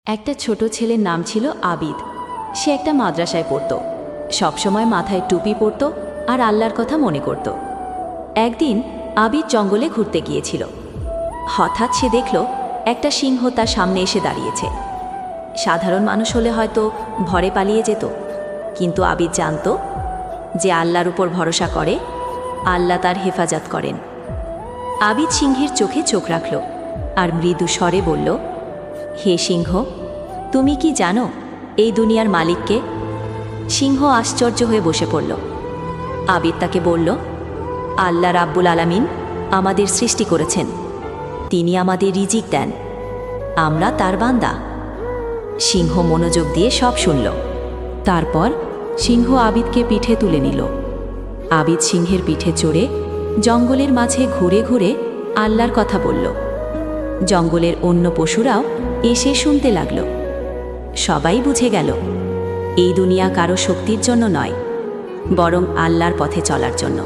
একটা ছোট ছেলের নাম ছিল আবিদ। সে একটা মাদ্রাসায় পড়ত, সবসময় মাথায় টুপি পরত আর আল্লাহর কথা মনে করত। একদিন আবিদ জঙ্গলে ঘুরতে গিয়েছিল। হঠাৎ সে দেখল একটা সিংহ তার সামনে এসে দাঁড়িয়েছে। সাধারণ মানুষ হলে হয়তো ভয়ে পালিয়ে যেত, কিন্তু আবিদ জানত যে আল্লাহর উপর ভরসা করে, আল্লাহ তার হেফাজত করেন। আবিদ সিংহের চোখে চোখ রাখল আর মৃদু স্বরে বলল, হে সিংহ, তুমি কি জানো এই দুনিয়ার মালিককে? সিংহ আশ্চর্য হয়ে বসে পড়ল। আবিদ তাকে বলল, আল্লাহ রাব্বুল আলামিন আমাদের সৃষ্টি করেছেন, তিনি আমাদের রিজিক দেন, আমরা তার বান্দা। সিংহ মনোযোগ দিয়ে সব শুনল। তারপর সিংহ আবিদকে পিঠে তুলে নিল। আবিদ সিংহের পিঠে চড়ে জঙ্গলের মাঝে ঘুরে ঘুরে আল্লাহর কথা বলল। জঙ্গলের অন্য পশুরাও এসে শুনতে লাগল। সবাই বুঝে গেল এই দুনিয়া কারো শক্তির জন্য নয়, বরং আল্লাহর পথে চলার জন্য।